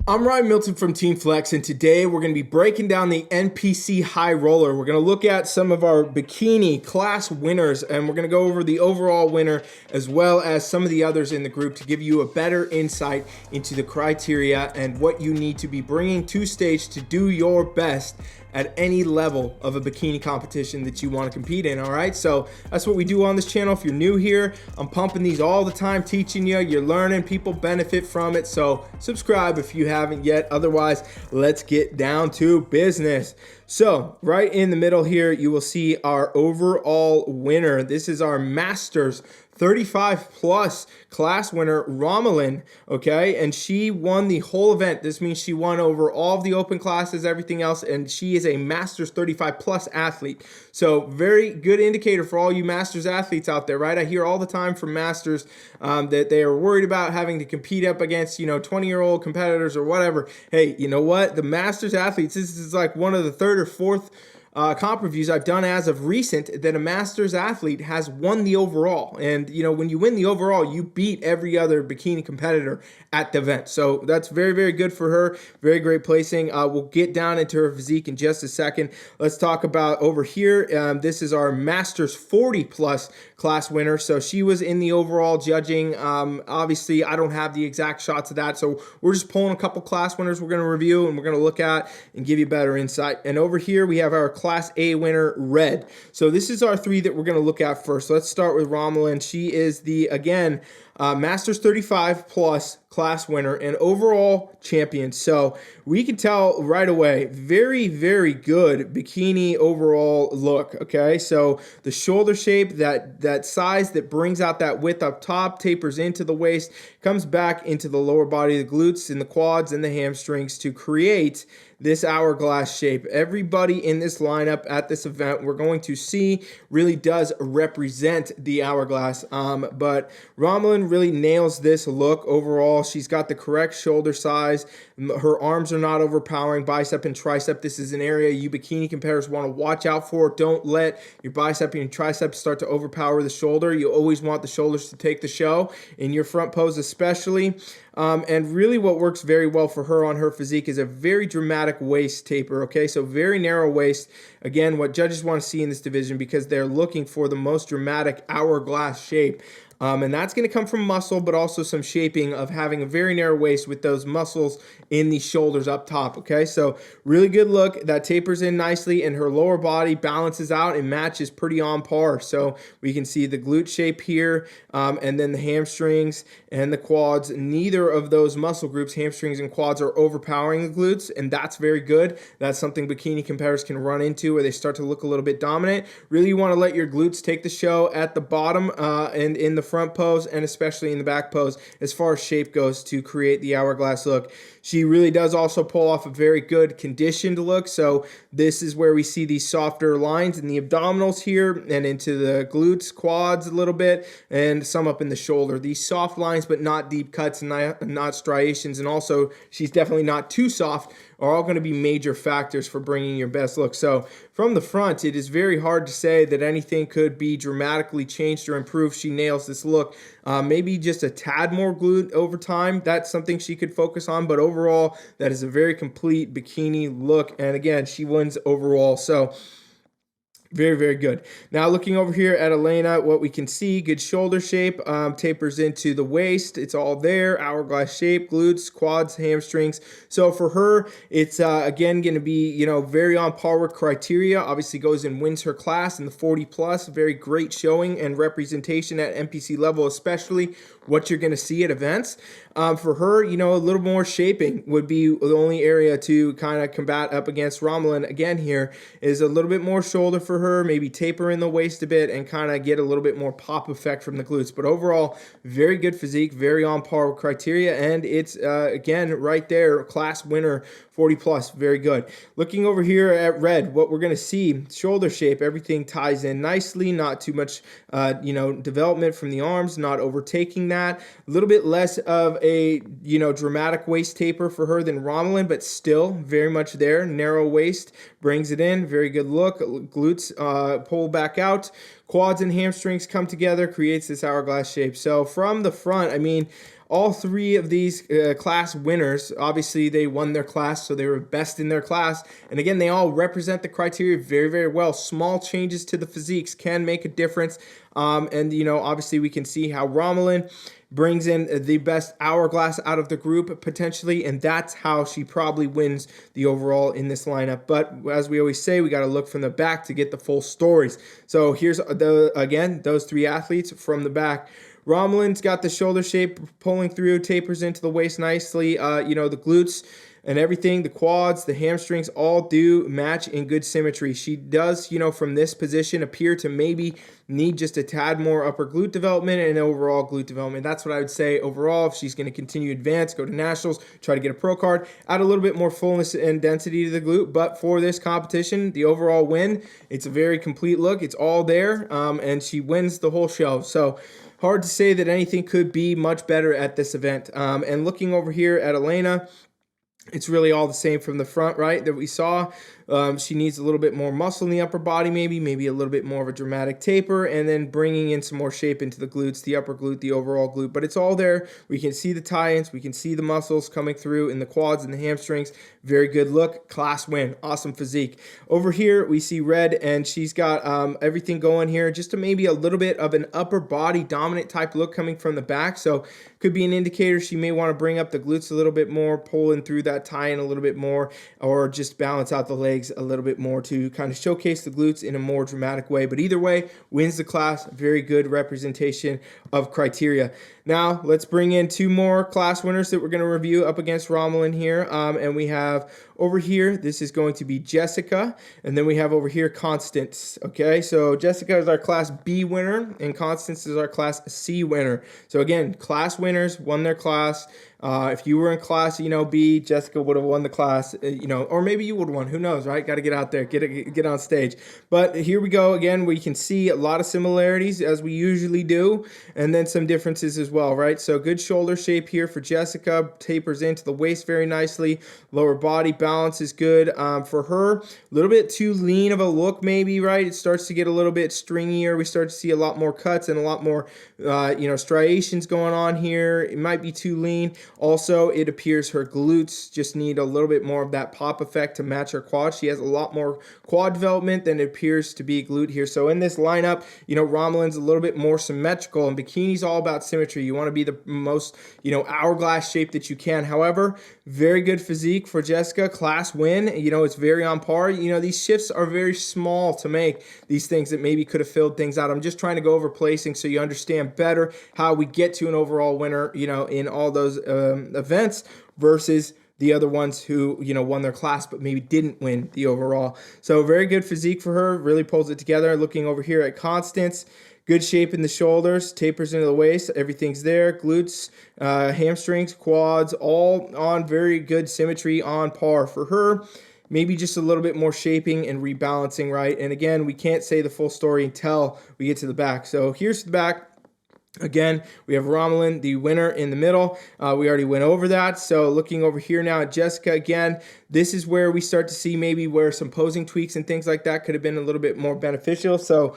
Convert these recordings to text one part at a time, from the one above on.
I'm Ryan Milton from Team Flex, and today we're going to be breaking down the NPC High Roller. We're going to look at some of our bikini class winners, and we're going to go over the overall winner as well as some of the others in the group to give you a better insight into the criteria and what you need to be bringing to stage to do your best at any level of a bikini competition that you want to compete in. All right, so that's what we do on this channel. If you're new here, I'm pumping these all the time, teaching you. You're learning, people benefit from it, so subscribe if you haven't yet. Otherwise, let's get down to business. So right in the middle here, you will see our overall winner. This is our Masters 35 plus class winner, Romelin, okay? And she won the whole event. This means she won over all of the open classes, everything else, and she is a Masters 35 plus athlete. So very good indicator for all you Masters athletes out there, right? I hear all the time from Masters that they are worried about having to compete up against, 20-year-old competitors or whatever. Hey, you know what? The Masters athletes, this is like one of the third or fourth comp reviews I've done as of recent that a Masters athlete has won the overall. And, when you win the overall, you beat every other bikini competitor at the event. So that's very, very good for her. Very great placing. We'll get down into her physique in just a second. Let's talk about over here. This is our Masters 40 plus class winner. So she was in the overall judging. Obviously, I don't have the exact shots of that. So we're just pulling a couple class winners we're going to review and we're going to look at and give you better insight. And over here, we have our Class A winner, Red. So this is our three that we're going to look at first. So let's start with Romelin. She is the, again, Masters 35 plus class winner and overall champion. So we can tell right away, very, very good bikini overall look, okay? So the shoulder shape, that size that brings out that width up top, tapers into the waist, comes back into the lower body, the glutes and the quads and the hamstrings to create this hourglass shape. Everybody in this lineup at this event we're going to see really does represent the hourglass. But Romelin really nails this look overall. She's got the correct shoulder size. Her arms are not overpowering bicep and tricep. This is an area you bikini competitors want to watch out for. Don't let your bicep and your tricep start to overpower the shoulder. You always want the shoulders to take the show in your front pose especially. And really what works very well for her on her physique is a very dramatic waist taper, okay? So very narrow waist. Again, what judges want to see in this division because they're looking for the most dramatic hourglass shape. And that's going to come from muscle, but also some shaping of having a very narrow waist with those muscles in the shoulders up top, okay? So really good look. That tapers in nicely, and her lower body balances out and matches pretty on par. So we can see the glute shape here, and then the hamstrings and the quads. Neither of those muscle groups, hamstrings and quads, are overpowering the glutes, and that's very good. That's something bikini competitors can run into where they start to look a little bit dominant. Really, you want to let your glutes take the show at the bottom and in the front pose and especially in the back pose as far as shape goes to create the hourglass look. She really does also pull off a very good conditioned look. So this is where we see these softer lines in the abdominals here and into the glutes, quads a little bit, and some up in the shoulder. These soft lines but not deep cuts and not striations, and also she's definitely not too soft, are all going to be major factors for bringing your best look. So from the front, it is very hard to say that anything could be dramatically changed or improved. She nails this look. Maybe just a tad more glute over time. That's something she could focus on, but overall, that is a very complete bikini look. And again, she wins overall. So very, very good. Now looking over here at Elena, what we can see, good shoulder shape, tapers into the waist. It's all there, hourglass shape, glutes, quads, hamstrings. So for her, it's again going to be, very on par with criteria. Obviously goes and wins her class in the 40 plus. Very great showing and representation at NPC level, especially what you're going to see at events. For her, a little more shaping would be the only area to kind of combat up against Romelin. Again, here is a little bit more shoulder for her, maybe taper in the waist a bit and kind of get a little bit more pop effect from the glutes. But overall, very good physique, very on par with criteria, and it's, again, right there, class winner, 40 plus, very good. Looking over here at Red, what we're going to see, shoulder shape, everything ties in nicely, not too much, development from the arms, not overtaking that. A little bit less of a, dramatic waist taper for her than Romelin, but still very much there. Narrow waist, brings it in, very good look. Glutes pull back out. Quads and hamstrings come together, creates this hourglass shape. So from the front, all three of these class winners, obviously they won their class, so they were best in their class. And again, they all represent the criteria very, very well. Small changes to the physiques can make a difference. And, you know, obviously we can see how Romulan brings in the best hourglass out of the group potentially, and that's how she probably wins the overall in this lineup. But as we always say, we got to look from the back to get the full stories. So here's again those three athletes from the back. Romulan's got the shoulder shape pulling through, tapers into the waist nicely. You know, the glutes and everything, the quads, the hamstrings all do match in good symmetry. She does, you know, from this position appear to maybe need just a tad more upper glute development and overall glute development. That's what I would say overall. If she's going to continue to advance, go to nationals, try to get a pro card, add a little bit more fullness and density to the glute. But for this competition, the overall win, it's a very complete look. It's all there, and she wins the whole show. So hard to say that anything could be much better at this event. And looking over here at Elena, it's really all the same from the front, right, that we saw. She needs a little bit more muscle in the upper body, maybe a little bit more of a dramatic taper, and then bringing in some more shape into the glutes, the upper glute, the overall glute. But it's all there. We can see the tie-ins. We can see the muscles coming through in the quads and the hamstrings. Very good look. Class win. Awesome physique. Over here, we see Red, and she's got everything going here. Just to maybe a little bit of an upper body dominant type look coming from the back. So could be an indicator she may want to bring up the glutes a little bit more, pulling through that tie-in a little bit more, or just balance out the legs a little bit more to kind of showcase the glutes in a more dramatic way. But either way, wins the class. Very good representation of criteria. Now, let's bring in two more class winners that we're going to review up against Romulan here. And we have over here, this is going to be Jessica. And then we have over here Constance. Okay, so Jessica is our class B winner, and Constance is our class C winner. So again, class winners won their class. If you were in class, you know, B, Jessica would have won the class, you know, or maybe you would have won. Who knows, right? Got to get out there, get on stage. But here we go again. We can see a lot of similarities as we usually do, and then some differences as well, right? So good shoulder shape here for Jessica, tapers into the waist very nicely. Lower body balance is good for her. A little bit too lean of a look, maybe, right? It starts to get a little bit stringier. We start to see a lot more cuts and a lot more, you know, striations going on here. It might be too lean. Also, it appears her glutes just need a little bit more of that pop effect to match her quad. She has a lot more quad development than it appears to be glute here. So in this lineup, you know, Romulan's a little bit more symmetrical, and Bikini's all about symmetry. You want to be the most, you know, hourglass shape that you can. However, very good physique for Jessica. Class win. You know, it's very on par. You know, these shifts are very small to make these things that maybe could have filled things out. I'm just trying to go over placing so you understand better how we get to an overall winner, you know, in all those events versus the other ones who, you know, won their class but maybe didn't win the overall. So very good physique for her, really pulls it together. Looking over here at Constance, good shape in the shoulders, tapers into the waist, everything's there. Glutes, hamstrings, quads, all on very good symmetry, on par for her. Maybe just a little bit more shaping and rebalancing, right? And again, we can't say the full story until we get to the back. So here's the back. Again, we have Romulan, the winner, in the middle. We already went over that. So looking over here now at Jessica again, this is where we start to see maybe where some posing tweaks and things like that could have been a little bit more beneficial. So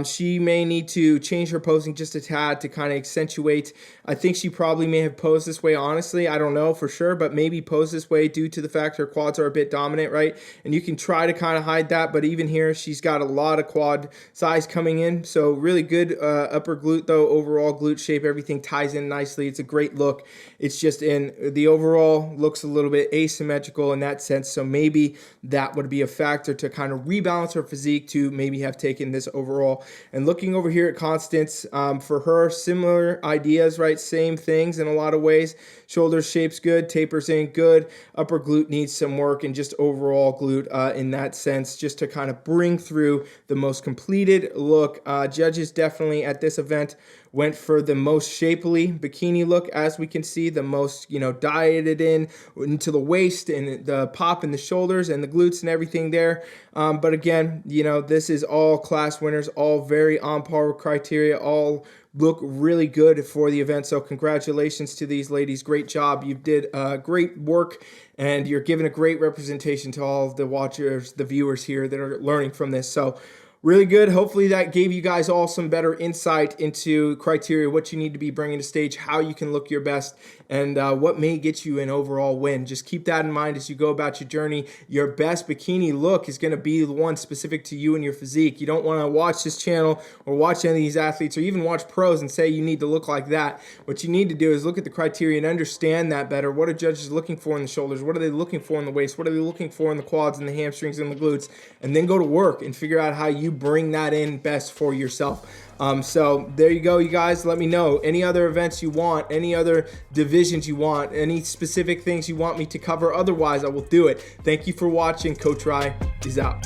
she may need to change her posing just a tad to kind of accentuate. I think she probably may have posed this way, honestly. I don't know for sure, but maybe posed this way due to the fact her quads are a bit dominant, right? And you can try to kind of hide that, but even here, she's got a lot of quad size coming in. So really good upper glute, though. Overall glute shape, everything ties in nicely. It's a great look. It's just in the overall looks a little bit asymmetrical in that sense. So maybe that would be a factor to kind of rebalance her physique to maybe have taken this overall. And looking over here at Constance, for her, similar ideas, right? Same things in a lot of ways. Shoulder shape's good, tapers in good. Upper glute needs some work, and just overall glute in that sense, just to kind of bring through the most completed look. Judges definitely at this event went for the most shapely bikini look, as we can see, the most, you know, dieted in into the waist and the pop in the shoulders and the glutes and everything there. But again, you know, this is all class winners, all very on par with criteria, all look really good for the event. So congratulations to these ladies. Great job. You did great work, and you're giving a great representation to all of the watchers, the viewers here that are learning from this. So really good. Hopefully that gave you guys all some better insight into criteria, what you need to be bringing to stage, how you can look your best, and what may get you an overall win. Just keep that in mind as you go about your journey. Your best bikini look is going to be the one specific to you and your physique. You don't want to watch this channel or watch any of these athletes or even watch pros and say you need to look like that. What you need to do is look at the criteria and understand that better. What are judges looking for in the shoulders? What are they looking for in the waist? What are they looking for in the quads and the hamstrings and the glutes? And then go to work and figure out how you bring that in best for yourself. So there you go, you guys. Let me know any other events you want, any other divisions you want, any specific things you want me to cover. Otherwise, I will do it. Thank you for watching. Coach Rye is out.